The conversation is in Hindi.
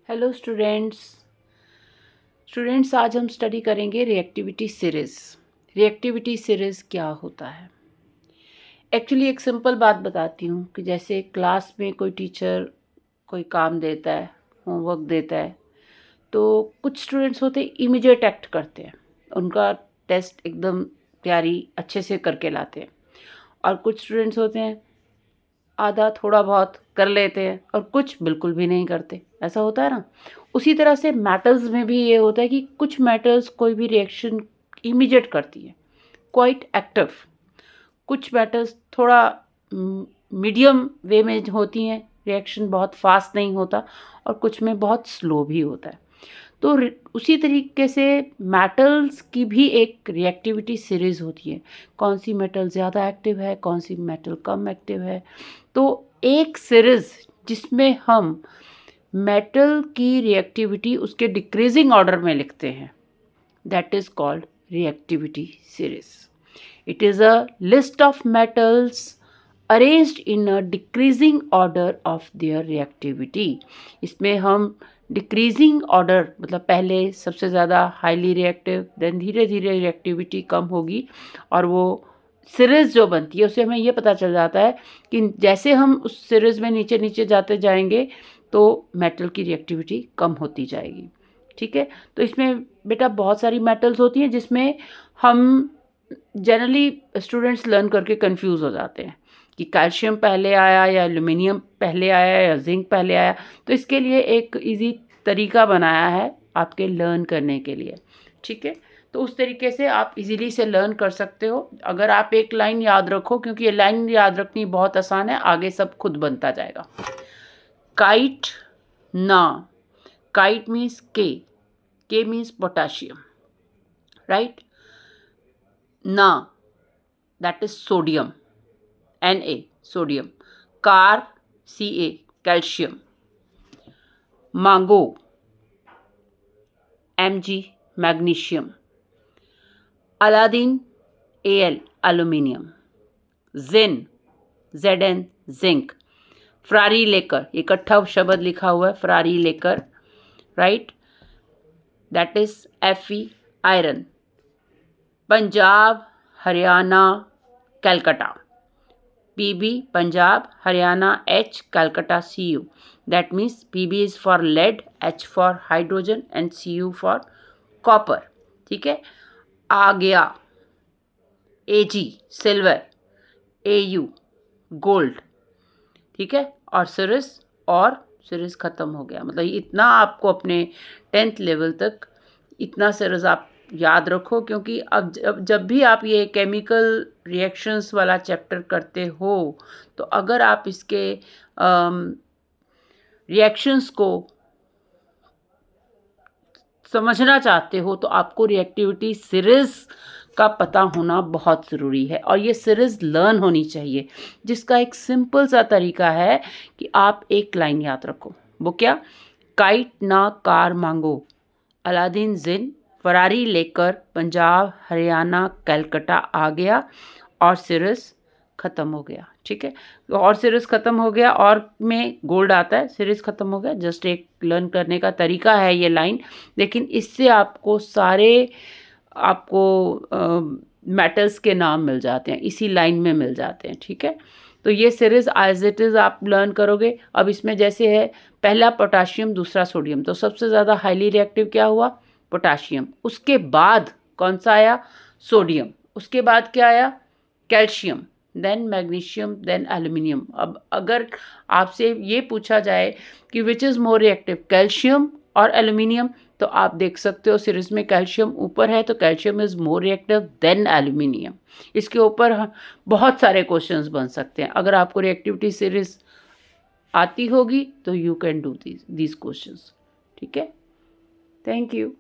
हेलो स्टूडेंट्स आज हम स्टडी करेंगे रिएक्टिविटी सीरीज़। रिएक्टिविटी सीरीज़ क्या होता है? एक्चुअली एक सिंपल बात बताती हूँ कि जैसे क्लास में कोई टीचर कोई काम देता है, होमवर्क देता है, तो कुछ स्टूडेंट्स होते हैं इमीडिएट एक्ट करते हैं, उनका टेस्ट एकदम तैयारी अच्छे से करके लाते हैं। और कुछ स्टूडेंट्स होते हैं आधा थोड़ा बहुत कर लेते हैं और कुछ बिल्कुल भी नहीं करते, ऐसा होता है ना। उसी तरह से मेटल्स में भी ये होता है कि कुछ मेटल्स कोई भी रिएक्शन इमीडिएट करती है, क्वाइट एक्टिव। कुछ मेटल्स थोड़ा मीडियम वे में होती हैं, रिएक्शन बहुत फास्ट नहीं होता, और कुछ में बहुत स्लो भी होता है। तो उसी तरीके से मेटल्स की भी एक रिएक्टिविटी सीरीज होती है, कौन सी मेटल ज़्यादा एक्टिव है, कौन सी मेटल कम एक्टिव है। तो एक सीरीज जिसमें हम मेटल की रिएक्टिविटी उसके डिक्रीजिंग ऑर्डर में लिखते हैं, that is called reactivity series. It is a list of metals arranged in a decreasing order of their reactivity. इसमें हम डिक्रीजिंग ऑर्डर मतलब पहले सबसे ज़्यादा हाईली रिएक्टिव, देन धीरे धीरे रिएक्टिविटी कम होगी, और वो सीरीज़ जो बनती है उससे हमें ये पता चल जाता है कि जैसे हम उस सीरीज़ में नीचे नीचे जाते जाएंगे तो मेटल की रिएक्टिविटी कम होती जाएगी. ठीक है, तो इसमें बेटा बहुत सारी मेटल्स होती हैं जिसमें हम जनरली स्टूडेंट्स लर्न करके कंफ्यूज हो जाते हैं कि कैल्शियम पहले आया या एल्यूमिनियम पहले आया या जिंक पहले आया. तो इसके लिए एक इजी तरीका बनाया है आपके लर्न करने के लिए. ठीक है, तो उस तरीके से आप इजीली से लर्न कर सकते हो अगर आप एक लाइन याद रखो, क्योंकि ये लाइन याद रखनी बहुत आसान है, आगे सब खुद बनता जाएगा. काइट ना, काइट मीन्स के मीन्स पोटाशियम, राइट. ना, that is sodium, Na, sodium. Car, Ca, calcium. Mango, Mg, magnesium. Aladdin, Al, aluminium. Zin, Zn, zinc. Ferrari लेकर, इकट्ठा शब्द लिखा हुआ है, फरारी लेकर, right, that is Fe, iron. Punjab, Haryana, Calcutta. PB, Punjab, Haryana, H, Calcutta, CU. That means PB is for lead, H for hydrogen and CU for copper. ठीक है, आ गया. AG, silver. AU, gold. ठीक है, और सीरीज खत्म हो गया. मतलब इतना आपको अपने 10th लेवल तक इतना सीरीज आप याद रखो, क्योंकि अब जब भी आप ये केमिकल रिएक्शंस वाला चैप्टर करते हो तो अगर आप इसके रिएक्शंस को समझना चाहते हो तो आपको रिएक्टिविटी सीरीज का पता होना बहुत ज़रूरी है, और ये सीरीज लर्न होनी चाहिए, जिसका एक सिंपल सा तरीका है कि आप एक लाइन याद रखो. वो क्या? काइट ना कार मांगो, अलादीन जिन, फरारी लेकर, पंजाब हरियाणा कलकत्ता आ गया, और सीरीज ख़त्म हो गया. ठीक है, और सीरीज ख़त्म हो गया, और में गोल्ड आता है, सीरीज ख़त्म हो गया. जस्ट एक लर्न करने का तरीका है ये लाइन, लेकिन इससे आपको सारे मेटल्स के नाम मिल जाते हैं, इसी लाइन में मिल जाते हैं. ठीक है, तो ये सीरीज एज इट इज़ आप लर्न करोगे. अब इसमें जैसे है पहला पोटाशियम, दूसरा सोडियम, तो सबसे ज़्यादा हाईली रिएक्टिव क्या हुआ? पोटाशियम. उसके बाद कौन सा आया? सोडियम. उसके बाद क्या आया? Calcium, then magnesium, then aluminium. अब अगर आपसे ये पूछा जाए कि which is more reactive, calcium और एल्यूमिनियम, तो आप देख सकते हो सीरीज में कैल्शियम ऊपर है, तो calcium is more reactive than aluminium. इसके ऊपर बहुत सारे क्वेश्चंस बन सकते हैं. अगर आपको रिएक्टिविटी सीरीज आती होगी तो you can do these questions. ठीक है, थैंक यू.